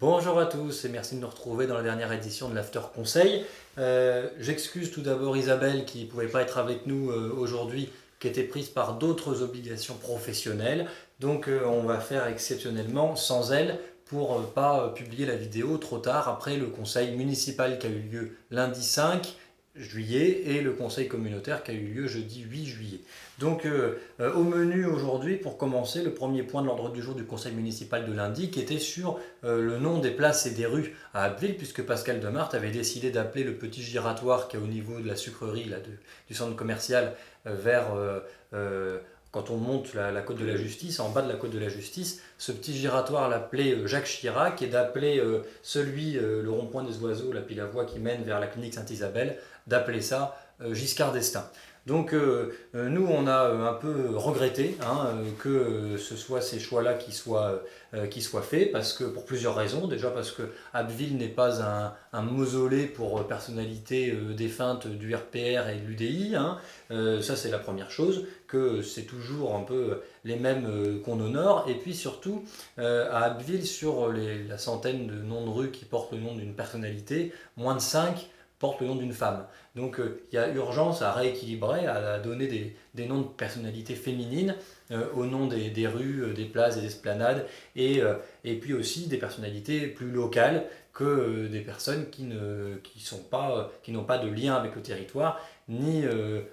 Bonjour à tous et merci de nous retrouver dans la dernière édition de l'After Conseil. J'excuse tout d'abord Isabelle qui ne pouvait pas être avec nous aujourd'hui, qui était prise par d'autres obligations professionnelles. Donc on va faire exceptionnellement sans elle pour pas publier la vidéo trop tard après le conseil municipal qui a eu lieu lundi 5 juillet et le conseil communautaire qui a eu lieu jeudi 8 juillet. Donc au menu aujourd'hui, pour commencer, le premier point de l'ordre du jour du conseil municipal de lundi qui était sur le nom des places et des rues à Abbeville, puisque Pascal Demart avait décidé d'appeler le petit giratoire qui est au niveau de la sucrerie du centre commercial vers quand on monte la côte de la Justice, en bas de la côte de la Justice, ce petit giratoire l'appelait Jacques Chirac et d'appeler le rond-point des oiseaux, puis la voie qui mène vers la clinique Sainte-Isabelle, d'appeler ça Giscard d'Estaing. Donc nous, on a un peu regretté que ce soit ces choix-là qui soient faits, parce que, pour plusieurs raisons. Déjà parce que Abbeville n'est pas un mausolée pour personnalités défuntes du RPR et de l'UDI. Ça, c'est la première chose, que c'est toujours un peu les mêmes qu'on honore. Et puis surtout, à Abbeville, sur la centaine de noms de rues qui portent le nom d'une personnalité, moins de 5 portent le nom d'une femme. Donc il y a urgence à rééquilibrer, à donner des noms de personnalités féminines au nom des rues, des places, des esplanades, et puis aussi des personnalités plus locales que des personnes qui n'ont pas de lien avec le territoire, ni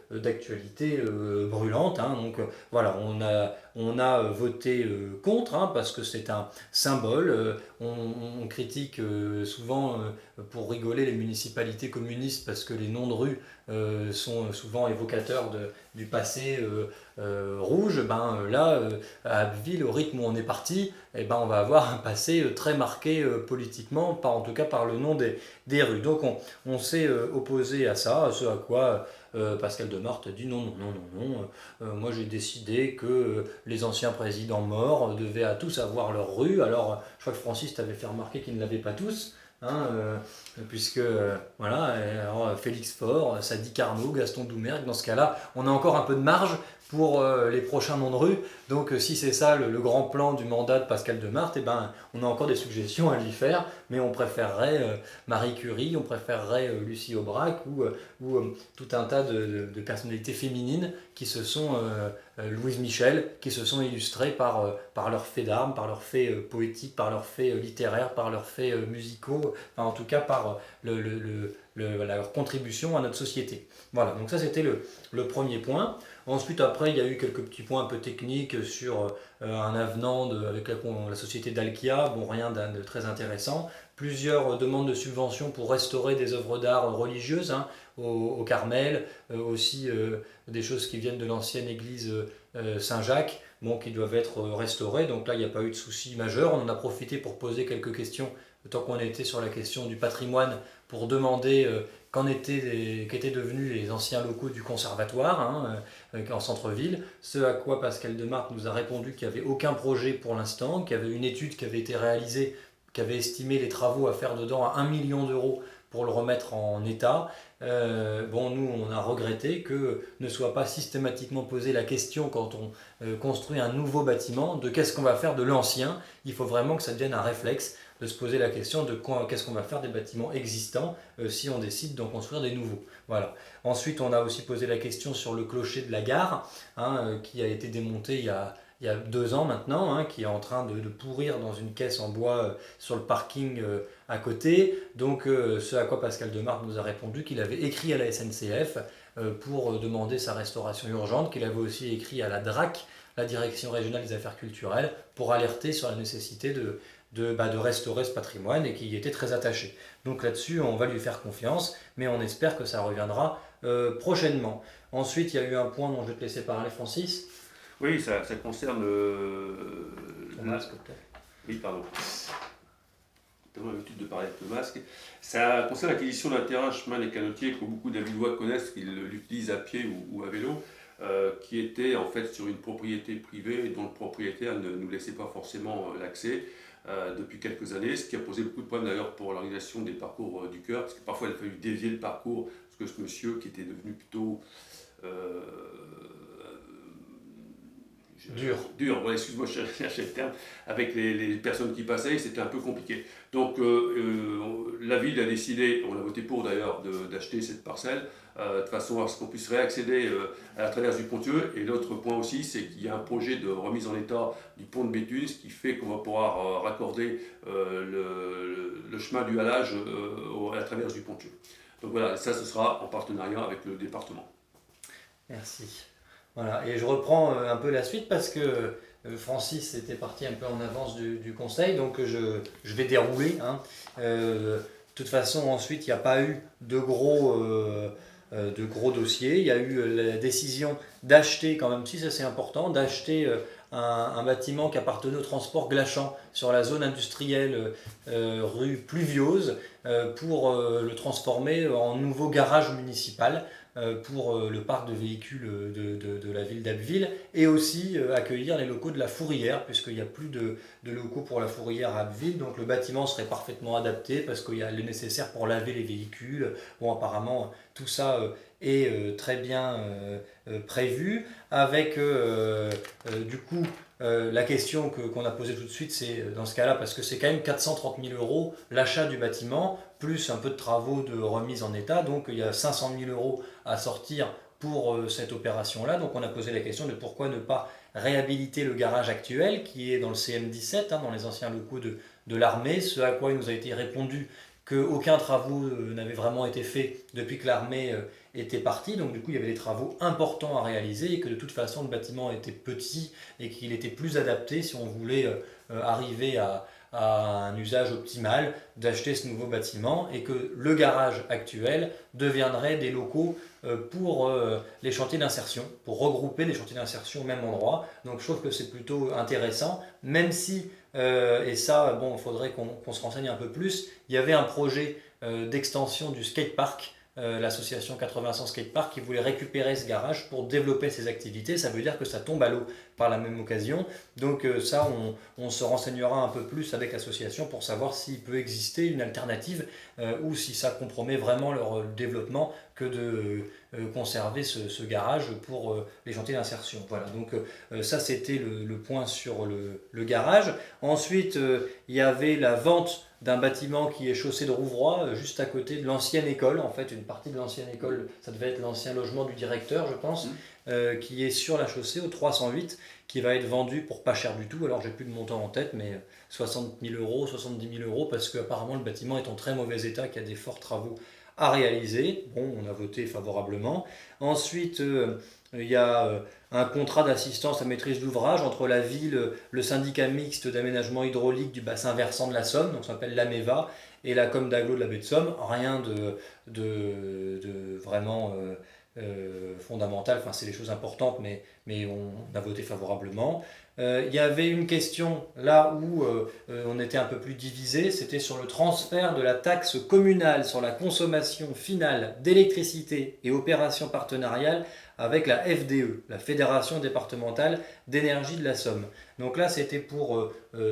d'actualité brûlante. Donc voilà, on a voté contre, parce que c'est un symbole. On critique souvent, pour rigoler, les municipalités communistes parce que les noms de rues sont souvent évocateurs du passé rouge. Là, à Abbeville, au rythme où on est parti, on va avoir un passé très marqué politiquement, en tout cas par le nom des rues. Donc on s'est opposé à ça, à ce à quoi Pascal Demart dit non, non, non, non, non. Moi j'ai décidé que les anciens présidents morts devaient à tous avoir leur rue. Alors je crois que Francis t'avait fait remarquer qu'ils ne l'avaient pas tous. Puisque voilà, alors, Félix Faure, Sadi Carnot, Gaston Doumergue, dans ce cas-là, on a encore un peu de marge pour les prochains noms de rue. Donc si c'est ça le grand plan du mandat de Pascal Demart, on a encore des suggestions à lui faire, mais on préférerait Marie Curie, on préférerait Lucie Aubrac ou tout un tas de personnalités féminines qui se sont, Louise Michel, qui se sont illustrées par leurs faits d'armes, par leurs faits poétiques, par leurs faits littéraires, par leurs faits musicaux, en tout cas par leur contribution à notre société. Voilà, donc ça c'était le premier point. Ensuite, après, il y a eu quelques petits points un peu techniques sur un avenant avec la société Dalkia. Bon, rien de très intéressant. Plusieurs demandes de subventions pour restaurer des œuvres d'art religieuses au Carmel. Aussi des choses qui viennent de l'ancienne église Saint-Jacques, qui doivent être restaurées. Donc là, il n'y a pas eu de souci majeur. On en a profité pour poser quelques questions, tant qu'on était sur la question du patrimoine, pour demander qu'étaient devenus les anciens locaux du conservatoire en centre-ville. Ce à quoi Pascal Demart nous a répondu qu'il n'y avait aucun projet pour l'instant, qu'il y avait une étude qui avait été réalisée, qui avait estimé les travaux à faire dedans à 1 million d'euros pour le remettre en état. Nous, on a regretté que ne soit pas systématiquement posée la question, quand on construit un nouveau bâtiment, de qu'est-ce qu'on va faire de l'ancien. Il faut vraiment que ça devienne un réflexe de se poser la question de qu'est-ce qu'on va faire des bâtiments existants si on décide d'en construire des nouveaux. Voilà. Ensuite, on a aussi posé la question sur le clocher de la gare, qui a été démonté il y a 2 ans maintenant, qui est en train de pourrir dans une caisse en bois sur le parking à côté. Donc ce à quoi Pascal Demart nous a répondu qu'il avait écrit à la SNCF pour demander sa restauration urgente, qu'il avait aussi écrit à la DRAC, la Direction régionale des affaires culturelles, pour alerter sur la nécessité de restaurer ce patrimoine, et qu'il y était très attaché. Donc là-dessus, on va lui faire confiance, mais on espère que ça reviendra prochainement. Ensuite, il y a eu un point dont je vais te laisser parler, Francis. Oui, ça concerne. Ton masque, peut-être. Oui, pardon. J'ai l'habitude de parler avec le masque. Ça concerne l'acquisition d'un terrain chemin des Canotiers que beaucoup d'Avillois connaissent, qu'ils l'utilisent à pied ou à vélo, qui était en fait sur une propriété privée et dont le propriétaire ne nous laissait pas forcément l'accès depuis quelques années, ce qui a posé beaucoup de problèmes d'ailleurs pour l'organisation des parcours du cœur, parce que parfois il a fallu dévier le parcours, parce que ce monsieur qui était devenu plutôt dur, voilà, excuse-moi, je cherchais le terme, avec les personnes qui passaient, c'était un peu compliqué. Donc la ville a décidé, on a voté pour d'ailleurs, d'acheter cette parcelle, de façon à ce qu'on puisse réaccéder à la traverse du Pontieux. Et l'autre point aussi, c'est qu'il y a un projet de remise en état du pont de Béthune, ce qui fait qu'on va pouvoir raccorder le chemin du halage à la traverse du Pontieux. Donc voilà, ça ce sera en partenariat avec le département. Merci. Voilà, et je reprends un peu la suite parce que Francis était parti un peu en avance du conseil, donc je vais dérouler. Hein. De toute façon, ensuite, il n'y a pas eu de gros dossiers. Il y a eu la décision d'acheter, quand même, si ça c'est important, d'acheter un bâtiment qui appartenait au transport Glachan sur la zone industrielle rue Pluviose pour le transformer en nouveau garage municipal pour le parc de véhicules de la ville d'Abbeville et aussi accueillir les locaux de la fourrière puisqu'il n'y a plus de locaux pour la fourrière à Abbeville, donc le bâtiment serait parfaitement adapté parce qu'il y a le nécessaire pour laver les véhicules. Bon, apparemment tout ça est très bien prévu avec du coup la question qu'on a posée tout de suite, c'est dans ce cas-là, parce que c'est quand même 430 000 euros l'achat du bâtiment, plus un peu de travaux de remise en état, donc il y a 500 000 euros à sortir pour cette opération-là. Donc on a posé la question de pourquoi ne pas réhabiliter le garage actuel qui est dans le CM17, hein, dans les anciens locaux de l'armée, ce à quoi il nous a été répondu qu'aucun travaux n'avait vraiment été fait depuis que l'armée était partie, donc du coup il y avait des travaux importants à réaliser et que de toute façon le bâtiment était petit et qu'il était plus adapté si on voulait arriver à un usage optimal d'acheter ce nouveau bâtiment et que le garage actuel deviendrait des locaux pour les chantiers d'insertion, pour regrouper les chantiers d'insertion au même endroit. Donc je trouve que c'est plutôt intéressant, même si, et ça, bon, il faudrait qu'on se renseigne un peu plus, il y avait un projet d'extension du skatepark, l'association 80 Skatepark qui voulait récupérer ce garage pour développer ses activités. Ça veut dire que ça tombe à l'eau par la même occasion. Donc ça, on se renseignera un peu plus avec l'association pour savoir s'il peut exister une alternative ou si ça compromet vraiment leur développement que de conserver ce garage pour les chantiers d'insertion. Voilà, donc ça c'était le point sur le garage. Ensuite, il y avait la vente d'un bâtiment qui est chaussée de Rouvroy, juste à côté de l'ancienne école, en fait une partie de l'ancienne école, ça devait être l'ancien logement du directeur je pense, qui est sur la chaussée au 308, qui va être vendu pour pas cher du tout, alors j'ai plus de montant en tête, mais 60 000 euros, 70 000 euros, parce qu'apparemment le bâtiment est en très mauvais état, qu'il y a des forts travaux à réaliser. Bon, on a voté favorablement. Ensuite, il y a un contrat d'assistance à maîtrise d'ouvrage entre la ville, le syndicat mixte d'aménagement hydraulique du bassin versant de la Somme, donc ça s'appelle l'AMEVA, et la com d'agglo de la baie de Somme. Rien de vraiment fondamental, enfin c'est des choses importantes, mais on a voté favorablement. Il y avait une question là où on était un peu plus divisé, c'était sur le transfert de la taxe communale sur la consommation finale d'électricité et opérations partenariales avec la FDE, la Fédération départementale d'énergie de la Somme. Donc là c'était pour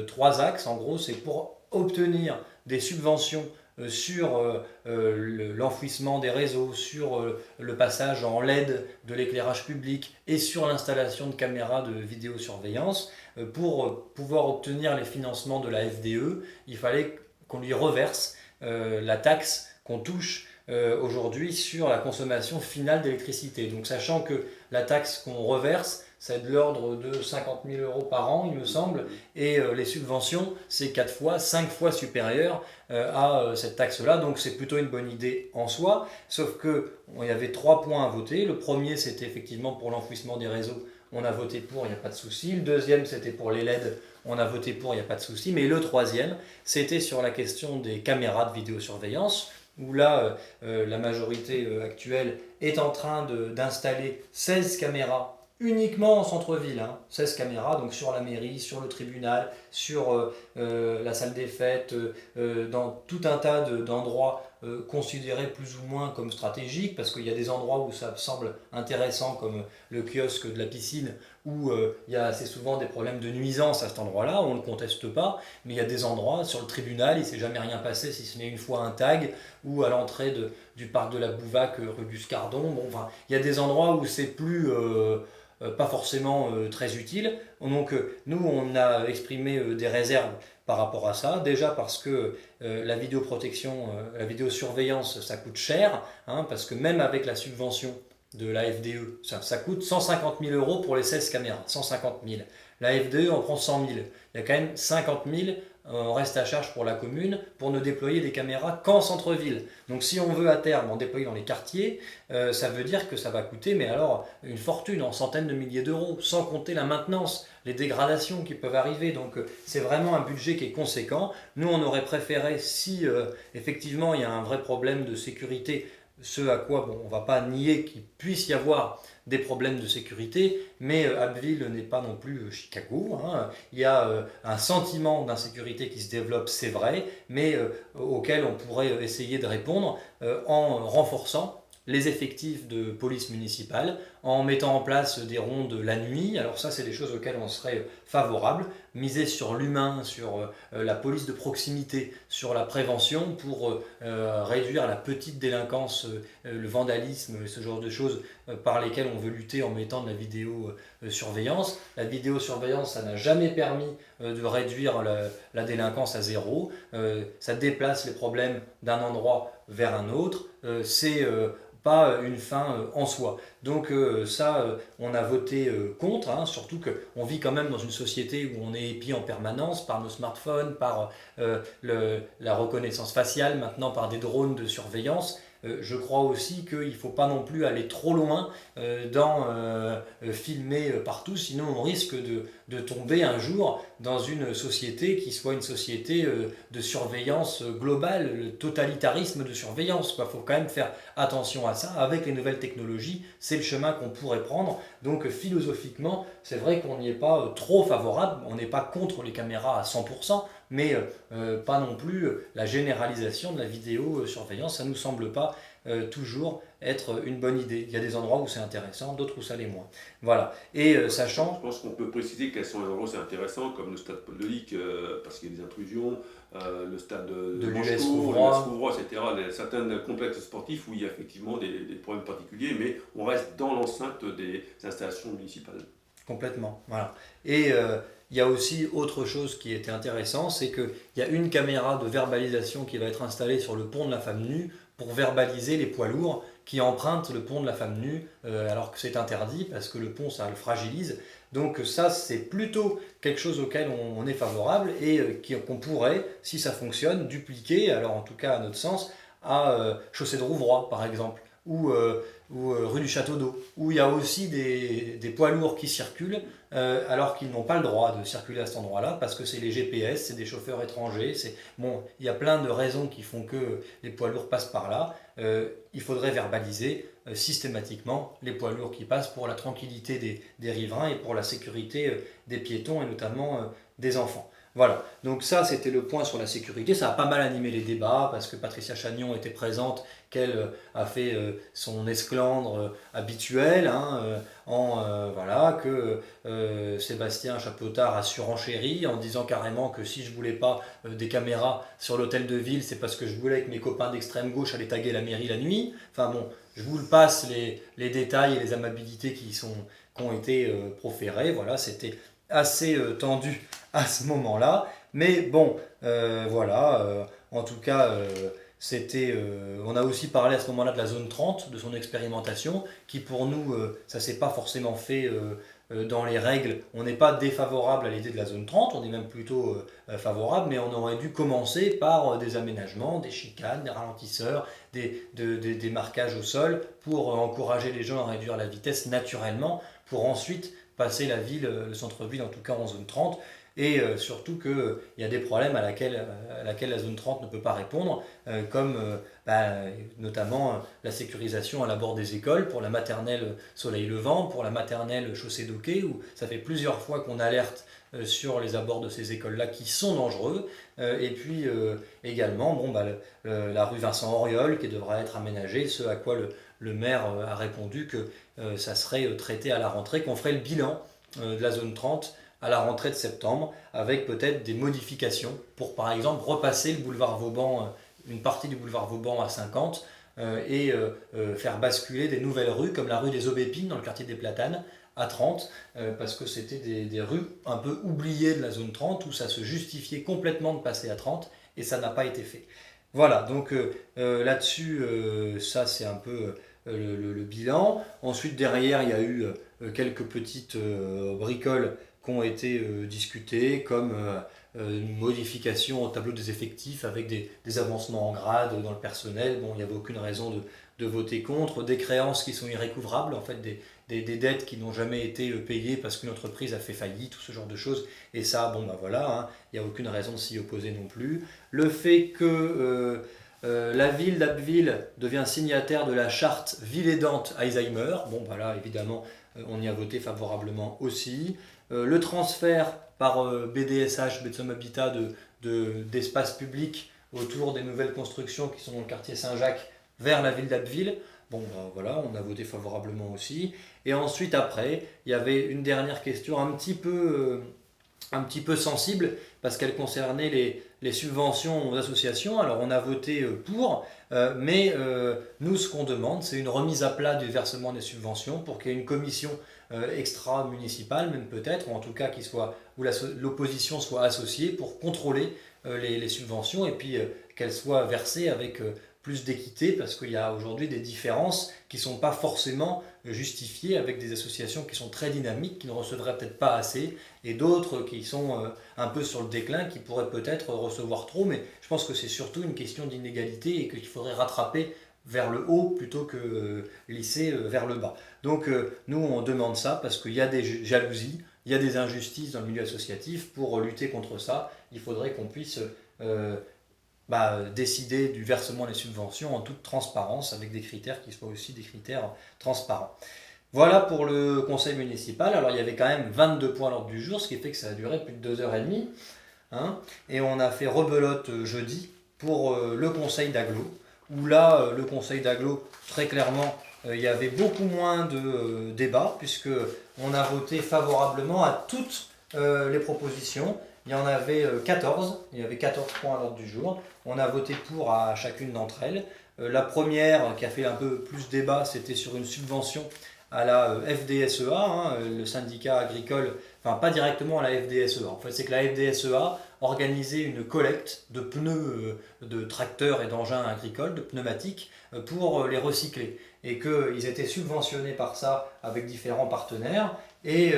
3 axes, en gros c'est pour obtenir des subventions sur l'enfouissement des réseaux, sur le passage en LED de l'éclairage public et sur l'installation de caméras de vidéosurveillance. Pour pouvoir obtenir les financements de la FDE, il fallait qu'on lui reverse la taxe qu'on touche aujourd'hui sur la consommation finale d'électricité. Donc sachant que la taxe qu'on reverse, c'est de l'ordre de 50 000 euros par an, il me semble, et les subventions, c'est 5 fois supérieur à cette taxe-là, donc c'est plutôt une bonne idée en soi, sauf qu'il y avait 3 points à voter. Le premier, c'était effectivement pour l'enfouissement des réseaux, on a voté pour, il n'y a pas de souci. Le deuxième, c'était pour les LED, on a voté pour, il n'y a pas de souci. Mais le troisième, c'était sur la question des caméras de vidéosurveillance, où là, la majorité actuelle est en train d'installer 16 caméras uniquement en centre-ville, hein. 16 caméras, donc sur la mairie, sur le tribunal, sur la salle des fêtes, dans tout un tas d'endroits considérés plus ou moins comme stratégiques, parce qu'il y a des endroits où ça semble intéressant, comme le kiosque de la piscine, où il y a assez souvent des problèmes de nuisance à cet endroit-là, on ne le conteste pas, mais il y a des endroits, sur le tribunal, il ne s'est jamais rien passé, si ce n'est une fois un tag, ou à l'entrée du parc de la Bouvac, rue Buscardon. Bon, enfin, il y a des endroits où c'est plus pas forcément très utiles. Donc nous, on a exprimé des réserves par rapport à ça. Déjà parce que la vidéoprotection, la vidéosurveillance, ça coûte cher, hein, parce que même avec la subvention de la FDE, ça coûte 150 000 euros pour les 16 caméras, 150 000. La FDE en prend 100 000. Il y a quand même 50 000 en reste à charge pour la commune pour ne déployer des caméras qu'en centre-ville. Donc si on veut à terme en déployer dans les quartiers, ça veut dire que ça va coûter, mais alors une fortune, en centaines de milliers d'euros, sans compter la maintenance, les dégradations qui peuvent arriver. Donc c'est vraiment un budget qui est conséquent. Nous, on aurait préféré, si effectivement il y a un vrai problème de sécurité, ce à quoi on ne va pas nier qu'il puisse y avoir des problèmes de sécurité, mais Abbeville n'est pas non plus Chicago, hein. Il y a un sentiment d'insécurité qui se développe, c'est vrai, mais auquel on pourrait essayer de répondre en renforçant les effectifs de police municipale, en mettant en place des rondes la nuit. Alors ça, c'est des choses auxquelles on serait favorable. Miser sur l'humain, sur la police de proximité, sur la prévention pour réduire la petite délinquance, le vandalisme, ce genre de choses par lesquelles on veut lutter en mettant de la vidéosurveillance. La vidéosurveillance, ça n'a jamais permis de réduire la délinquance à zéro. Ça déplace les problèmes d'un endroit vers un autre. C'est pas une fin en soi. Donc ça, on a voté contre, hein, surtout qu'on vit quand même dans une société où on est épié en permanence par nos smartphones, par la reconnaissance faciale, maintenant par des drones de surveillance. Je crois aussi qu'il ne faut pas non plus aller trop loin dans filmer partout, sinon on risque de tomber un jour dans une société qui soit une société de surveillance globale, le totalitarisme de surveillance. Il faut quand même faire attention à ça. Avec les nouvelles technologies, c'est le chemin qu'on pourrait prendre. Donc philosophiquement, c'est vrai qu'on n'y est pas trop favorable, on n'est pas contre les caméras à 100%, mais pas non plus la généralisation de la vidéosurveillance, ça ne nous semble pas toujours être une bonne idée. Il y a des endroits où c'est intéressant, d'autres où ça l'est moins. Voilà. Et sachant... Je pense qu'on peut préciser quels sont les endroits où c'est intéressant, comme le stade Paul de Lic, parce qu'il y a des intrusions, le stade de l'US Rouvroy, etc. Certains complexes sportifs où il y a effectivement des problèmes particuliers, mais on reste dans l'enceinte des installations municipales. Complètement, voilà. Et il y a aussi autre chose qui était intéressant, c'est qu'il y a une caméra de verbalisation qui va être installée sur le pont de la Femme Nue pour verbaliser les poids lourds qui empruntent le pont de la Femme Nue, alors que c'est interdit parce que le pont, ça le fragilise. Donc ça, c'est plutôt quelque chose auquel on est favorable et qu'on pourrait, si ça fonctionne, dupliquer, alors en tout cas à notre sens, à Chaussée de Rouvroy par exemple, ou rue du Château d'Eau, où il y a aussi des poids lourds qui circulent alors qu'ils n'ont pas le droit de circuler à cet endroit-là, parce que c'est les GPS, c'est des chauffeurs étrangers, bon, il y a plein de raisons qui font que les poids lourds passent par là. Il faudrait verbaliser systématiquement les poids lourds qui passent pour la tranquillité des riverains et pour la sécurité des piétons et notamment des enfants. Voilà, donc ça c'était le point sur la sécurité, ça a pas mal animé les débats parce que Patricia Chagnon était présente, qu'elle a fait son esclandre habituel, hein, voilà, que Sébastien Chapeautard a surenchéri en disant carrément que si je voulais pas des caméras sur l'hôtel de ville, c'est parce que je voulais que mes copains d'extrême gauche allaient taguer la mairie la nuit. Enfin bon, je vous le passe les détails et les amabilités qui ont été proférées, voilà, c'était assez tendu à ce moment-là, mais bon, voilà, en tout cas, on a aussi parlé à ce moment-là de la zone 30, de son expérimentation, qui pour nous, ça s'est pas forcément fait dans les règles. On n'est pas défavorable à l'idée de la zone 30, on est même plutôt favorable, mais on aurait dû commencer par des aménagements, des chicanes, des ralentisseurs, des marquages au sol, pour encourager les gens à réduire la vitesse naturellement, pour ensuite passer la ville, le centre-ville en tout cas en zone 30, et surtout qu'il y a des problèmes à laquelle la zone 30 ne peut pas répondre, comme notamment la sécurisation à l'abord des écoles, pour la maternelle Soleil Levant, pour la maternelle Chaussée d'Oquet, où ça fait plusieurs fois qu'on alerte sur les abords de ces écoles-là qui sont dangereux, et puis également la rue Vincent Auriol qui devra être aménagée, ce à quoi le maire a répondu que ça serait traité à la rentrée, qu'on ferait le bilan de la zone 30 à la rentrée de septembre, avec peut-être des modifications pour par exemple repasser le boulevard Vauban, une partie du boulevard Vauban à 50 et faire basculer des nouvelles rues comme la rue des Aubépines dans le quartier des Platanes à 30, parce que c'était des rues un peu oubliées de la zone 30, où ça se justifiait complètement de passer à 30, et ça n'a pas été fait. Voilà, donc là-dessus, ça c'est un peu le bilan. Ensuite, derrière, il y a eu quelques petites bricoles qui ont été discutées, comme une modification au tableau des effectifs avec des avancements en grade dans le personnel. Bon, il n'y avait aucune raison de voter contre. Des créances qui sont irrécouvrables, en fait, des dettes qui n'ont jamais été payées parce qu'une entreprise a fait faillite, tout ce genre de choses. Et ça, bon, bah voilà, hein, il n'y a aucune raison de s'y opposer non plus. Le fait que la ville d'Abbeville devient signataire de la charte ville aidante Alzheimer, bon, bah là, évidemment, on y a voté favorablement aussi. Le transfert par BDSH, Betsom Habitat, d'espaces publics autour des nouvelles constructions qui sont dans le quartier Saint-Jacques vers la ville d'Abbeville. Bon, ben voilà, on a voté favorablement aussi. Et ensuite, après, il y avait une dernière question un petit peu sensible parce qu'elle concernait les subventions aux associations. Alors, on a voté pour, mais nous, ce qu'on demande, c'est une remise à plat du versement des subventions pour qu'il y ait une commission extra-municipale, même peut-être, ou en tout cas où l'opposition soit associée pour contrôler les subventions et puis qu'elles soient versées avec plus d'équité, parce qu'il y a aujourd'hui des différences qui ne sont pas forcément justifiées avec des associations qui sont très dynamiques, qui ne recevraient peut-être pas assez, et d'autres qui sont un peu sur le déclin, qui pourraient peut-être recevoir trop, mais je pense que c'est surtout une question d'inégalité et qu'il faudrait rattraper vers le haut plutôt que lisser vers le bas. Donc nous on demande ça parce qu'il y a des jalousies, il y a des injustices dans le milieu associatif. Pour lutter contre ça, il faudrait qu'on puisse décider du versement des subventions en toute transparence avec des critères qui soient aussi des critères transparents. Voilà pour le conseil municipal. Alors il y avait quand même 22 points à l'ordre du jour, ce qui fait que ça a duré plus de 2h30. Hein, et on a fait rebelote jeudi pour le conseil d'agglo, où là, le conseil d'agglo, très clairement, il y avait beaucoup moins de débats, puisque on a voté favorablement à toutes les propositions. Il y en avait 14, il y avait 14 points à l'ordre du jour. On a voté pour à chacune d'entre elles. La première, qui a fait un peu plus débat, c'était sur une subvention à la FDSEA, hein, le syndicat agricole, enfin pas directement à la FDSEA. En fait, c'est que la FDSEA organisait une collecte de pneus de tracteurs et d'engins agricoles, de pneumatiques, pour les recycler. Et qu'ils étaient subventionnés par ça avec différents partenaires. Et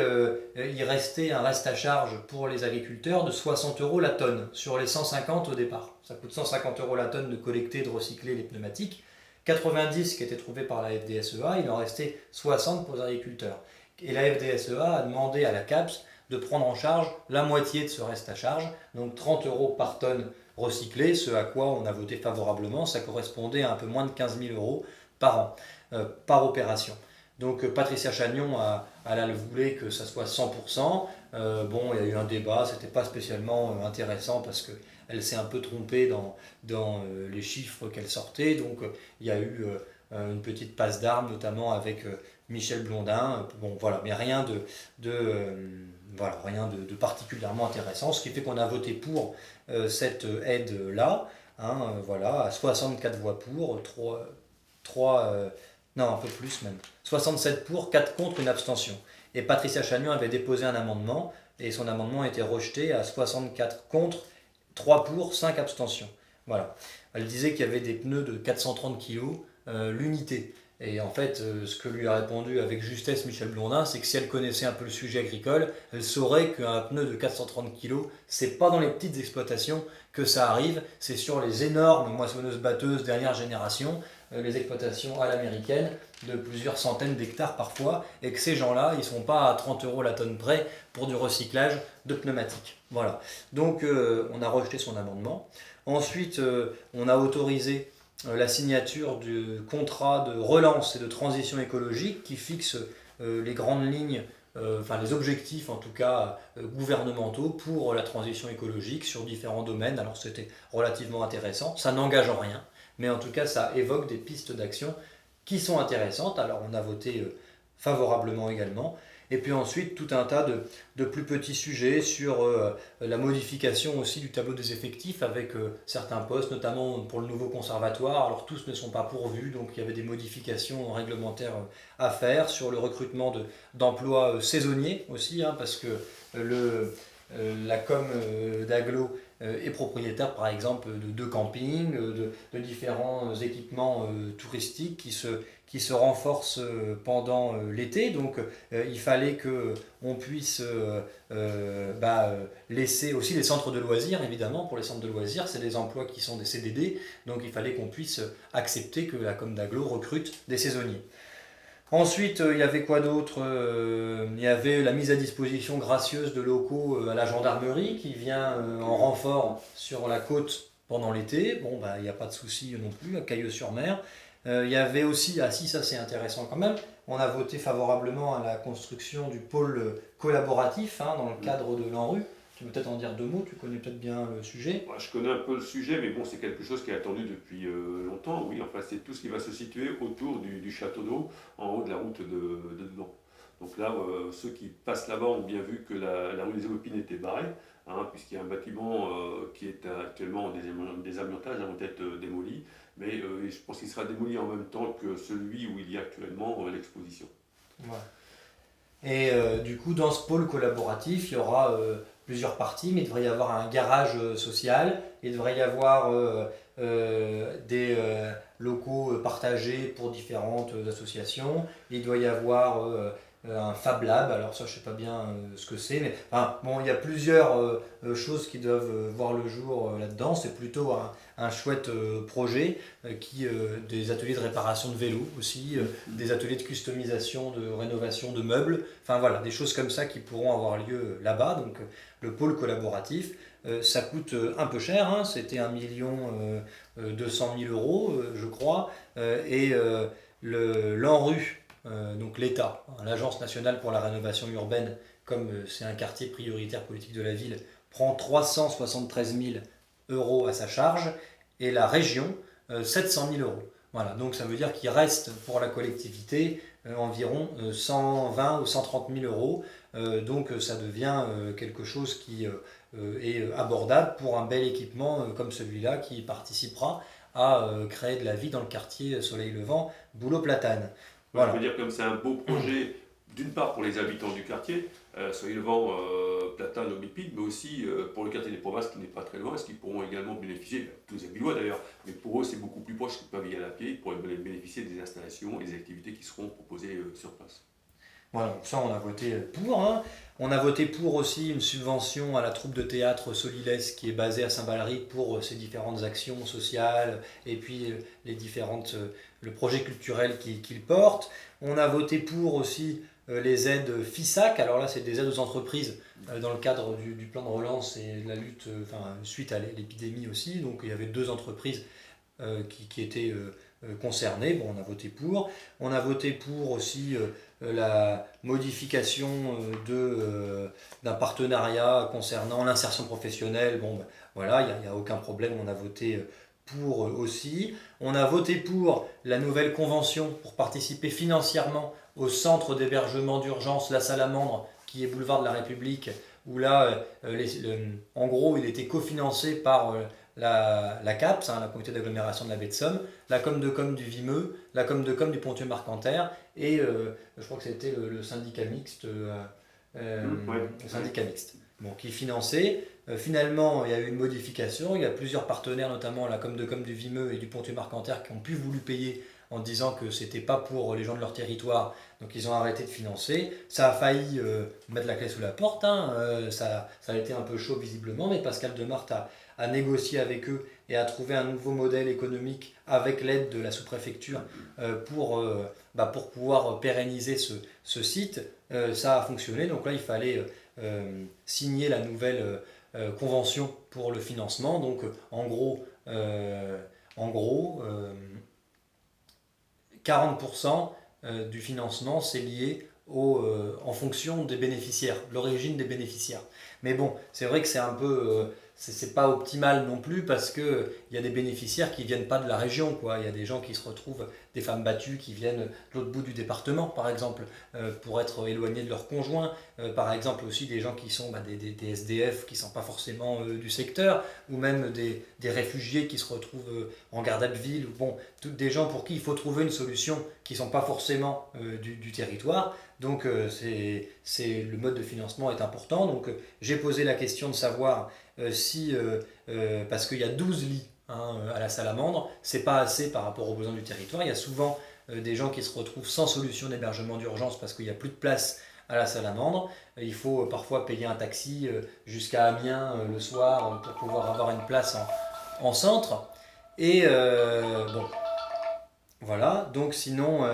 il restait un reste à charge pour les agriculteurs de 60 € la tonne sur les 150 au départ. Ça coûte 150 € la tonne de collecter, de recycler les pneumatiques. 90 qui étaient trouvés par la FDSEA, il en restait 60 pour les agriculteurs. Et la FDSEA a demandé à la CAPS de prendre en charge la moitié de ce reste à charge, donc 30 € par tonne recyclée, ce à quoi on a voté favorablement. Ça correspondait à un peu moins de 15 000 € par an, par opération. Donc Patricia Chagnon elle voulait que ça soit 100%. Bon, il y a eu un débat, c'était pas spécialement intéressant parce qu'elle s'est un peu trompée dans les chiffres qu'elle sortait. Donc il y a eu une petite passe d'armes, notamment avec Michel Blondin. Bon, voilà, mais rien de particulièrement intéressant, ce qui fait qu'on a voté pour cette aide-là, hein, voilà, à 64 voix pour, 3 non, un peu plus même. 67 pour, 4 contre, une abstention. Et Patricia Chagnon avait déposé un amendement, et son amendement a été rejeté à 64 contre, 3 pour, 5 abstentions. Voilà. Elle disait qu'il y avait des pneus de 430 kg l'unité. Et en fait, ce que lui a répondu avec justesse Michel Blondin, c'est que si elle connaissait un peu le sujet agricole, elle saurait qu'un pneu de 430 kg, c'est pas dans les petites exploitations que ça arrive, c'est sur les énormes moissonneuses-batteuses dernière génération, les exploitations à l'américaine, de plusieurs centaines d'hectares parfois, et que ces gens-là, ils ne sont pas à 30 € la tonne près pour du recyclage de pneumatiques. Voilà. Donc, on a rejeté son amendement. Ensuite, on a autorisé la signature du contrat de relance et de transition écologique qui fixe les grandes lignes, les objectifs en tout cas gouvernementaux pour la transition écologique sur différents domaines. Alors c'était relativement intéressant, ça n'engage en rien, mais en tout cas ça évoque des pistes d'action qui sont intéressantes. Alors on a voté favorablement également. Et puis ensuite, tout un tas de plus petits sujets sur la modification aussi du tableau des effectifs avec certains postes, notamment pour le nouveau conservatoire. Alors tous ne sont pas pourvus, donc il y avait des modifications réglementaires à faire sur le recrutement d'emplois saisonniers aussi, hein, parce que la com d'Aglo est propriétaire par exemple de deux campings, de différents équipements touristiques qui se renforcent pendant l'été. Donc il fallait qu'on puisse laisser aussi les centres de loisirs, évidemment. Pour les centres de loisirs, c'est des emplois qui sont des CDD, donc il fallait qu'on puisse accepter que la com d'Aglo recrute des saisonniers. Ensuite, il y avait quoi d'autre? Il y avait la mise à disposition gracieuse de locaux à la gendarmerie qui vient en renfort sur la côte pendant l'été. Bon, bah, il n'y a pas de souci non plus, à Cailleux-sur-Mer. Il y avait aussi, ah si, ça c'est intéressant quand même, on a voté favorablement à la construction du pôle collaboratif hein, dans le cadre de l'ANRU. Tu peux peut-être en dire deux mots, tu connais peut-être bien le sujet. Ouais, je connais un peu le sujet, mais bon, c'est quelque chose qui est attendu depuis longtemps. Oui, enfin, c'est tout ce qui va se situer autour du château d'eau, en haut de la route de Dedan. Donc là, ceux qui passent là-bas ont bien vu que la rue des Épines était barrée, hein, puisqu'il y a un bâtiment qui est actuellement en désamiantage, va être démoli. Mais je pense qu'il sera démoli en même temps que celui où il y a actuellement l'exposition. Ouais. Et du coup, dans ce pôle collaboratif, il y aura plusieurs parties, mais il devrait y avoir un garage social, il devrait y avoir des locaux partagés pour différentes associations, il doit y avoir un Fab Lab, alors ça je sais pas bien ce que c'est, mais enfin, bon, il y a plusieurs choses qui doivent voir le jour là-dedans, c'est plutôt un chouette projet, des ateliers de réparation de vélos aussi, des ateliers de customisation, de rénovation de meubles, enfin voilà, des choses comme ça qui pourront avoir lieu là-bas, donc le pôle collaboratif. Ça coûte un peu cher, hein, c'était 1 200 000 euros, je crois, et l'ANRU, donc l'État, hein, l'Agence nationale pour la rénovation urbaine, comme c'est un quartier prioritaire politique de la ville, prend 373 000 euros à sa charge, et la région 700 000 euros. Voilà, donc ça veut dire qu'il reste pour la collectivité environ 120 ou 130 000 euros. Donc ça devient quelque chose qui est abordable pour un bel équipement comme celui-là qui participera à créer de la vie dans le quartier Soleil Levant, Boulot Platane. Voilà. Voilà. Je veux dire comme c'est un beau projet, d'une part pour les habitants du quartier, Soleil Levant, Platane, Aubépine, mais aussi pour le quartier des Provinces qui n'est pas très loin, ce qu'ils pourront également bénéficier, tous les Abillois d'ailleurs, mais pour eux c'est beaucoup plus proche qu'ils peuvent y aller à pied, ils pourraient bénéficier des installations et des activités qui seront proposées sur place. Voilà, donc ça on a voté pour. Hein. On a voté pour aussi une subvention à la troupe de théâtre Solilès qui est basée à Saint-Valery pour ses différentes actions sociales et puis le projet culturel qu'il porte. On a voté pour aussi les aides FISAC, alors là c'est des aides aux entreprises dans le cadre du plan de relance et de la lutte suite à l'épidémie aussi. Donc il y avait deux entreprises qui étaient concernées. Bon, on a voté pour. On a voté pour aussi la modification d'un partenariat concernant l'insertion professionnelle. Bon, ben, voilà, il n'y a aucun problème, on a voté pour aussi. On a voté pour la nouvelle convention pour participer financièrement au centre d'hébergement d'urgence La Salamandre, qui est boulevard de la République, où là, en gros, il était cofinancé par la CAPS, hein, la communauté d'agglomération de la baie de Somme, la com du Vimeux, la com du Pontieux-Marcanterre, et je crois que c'était le syndicat mixte, le syndicat mixte, bon, qui finançait. Finalement, il y a eu une modification, il y a plusieurs partenaires, notamment la com du Vimeux et du Pontieux-Marcanterre, qui ont pu voulu payer en disant que c'était pas pour les gens de leur territoire, donc ils ont arrêté de financer. Ça a failli mettre la clé sous la porte, hein, ça a été un peu chaud visiblement, mais Pascal Demart a négocié avec eux et a trouvé un nouveau modèle économique avec l'aide de la sous-préfecture pour pouvoir pérenniser ce site. Ça a fonctionné, donc là il fallait signer la nouvelle convention pour le financement. Donc en gros 40% du financement c'est lié en fonction des bénéficiaires, l'origine des bénéficiaires. Mais bon, c'est vrai que c'est un peu c'est pas optimal non plus parce que il y a des bénéficiaires qui viennent pas de la région, quoi. Il y a des gens qui se retrouvent, des femmes battues qui viennent de l'autre bout du département, par exemple, pour être éloignées de leur conjoint. Par exemple aussi des gens qui sont des SDF qui sont pas forcément du secteur, ou même des réfugiés qui se retrouvent en garde à vue, ou bon, toutes des gens pour qui il faut trouver une solution qui sont pas forcément du territoire. Donc le mode de financement est important. Donc j'ai posé la question de savoir si, parce qu'il y a 12 lits à la Salamandre, c'est pas assez par rapport aux besoins du territoire. Il y a souvent des gens qui se retrouvent sans solution d'hébergement d'urgence parce qu'il n'y a plus de place à la Salamandre. Il faut parfois payer un taxi jusqu'à Amiens le soir pour pouvoir avoir une place en centre. Et bon, voilà. Donc sinon,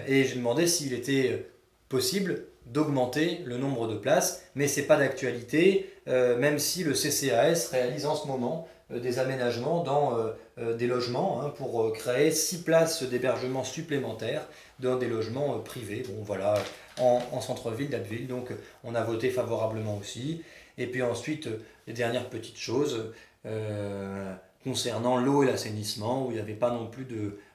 et j'ai demandé s'il était possible d'augmenter le nombre de places, mais ce n'est pas d'actualité, même si le CCAS réalise en ce moment des aménagements dans des logements pour créer 6 places d'hébergement supplémentaires dans des logements privés, bon voilà, en centre-ville d'Abbeville, donc on a voté favorablement aussi. Et puis ensuite, les dernières petites choses concernant l'eau et l'assainissement, où il n'y avait pas non plus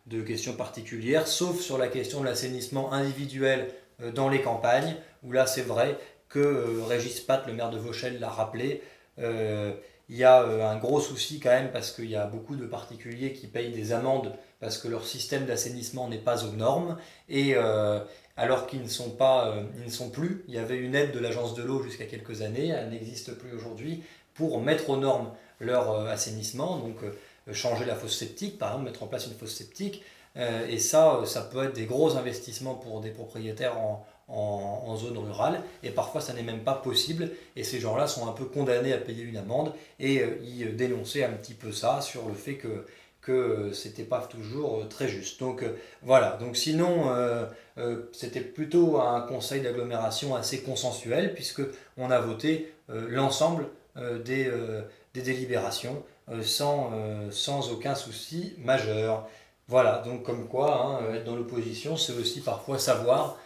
de questions particulières, sauf sur la question de l'assainissement individuel dans les campagnes, où là c'est vrai que Régis Pat, le maire de Vauchelles, l'a rappelé, il y a un gros souci quand même parce qu'il y a beaucoup de particuliers qui payent des amendes parce que leur système d'assainissement n'est pas aux normes, et alors qu'ils ne sont pas, ils ne sont plus, il y avait une aide de l'agence de l'eau jusqu'à quelques années, elle n'existe plus aujourd'hui, pour mettre aux normes leur assainissement, donc changer la fosse septique par exemple, mettre en place une fosse septique. Et ça peut être des gros investissements pour des propriétaires en zone rurale, et parfois ça n'est même pas possible, et ces gens-là sont un peu condamnés à payer une amende, et ils dénonçaient un petit peu ça sur le fait que c'était pas toujours très juste. Donc voilà, donc sinon c'était plutôt un conseil d'agglomération assez consensuel, puisque on a voté l'ensemble des délibérations sans aucun souci majeur. Voilà, donc comme quoi, être dans l'opposition, c'est aussi parfois savoir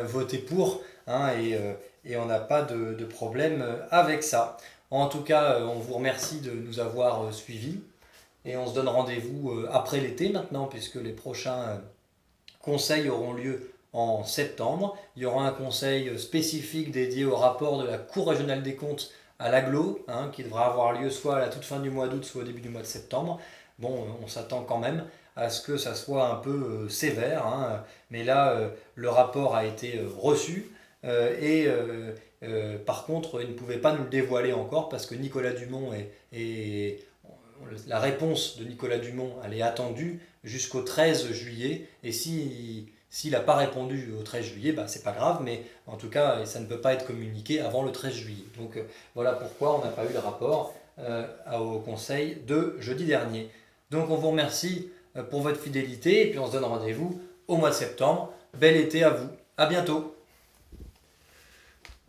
voter pour, et on n'a pas de problème avec ça. En tout cas, on vous remercie de nous avoir suivis, et on se donne rendez-vous après l'été maintenant, puisque les prochains conseils auront lieu en septembre. Il y aura un conseil spécifique dédié au rapport de la Cour régionale des comptes à l'agglo, qui devra avoir lieu soit à la toute fin du mois d'août, soit au début du mois de septembre. Bon, on s'attend quand même à ce que ça soit un peu sévère, mais là, le rapport a été reçu, et par contre, il ne pouvait pas nous le dévoiler encore parce que Nicolas Dumont la réponse de Nicolas Dumont, elle est attendue jusqu'au 13 juillet, et s'il n'a pas répondu au 13 juillet, bah, c'est pas grave, mais en tout cas, ça ne peut pas être communiqué avant le 13 juillet. Donc voilà pourquoi on n'a pas eu le rapport au conseil de jeudi dernier. Donc on vous remercie pour votre fidélité, et puis on se donne rendez-vous au mois de septembre. Bel été à vous, à bientôt.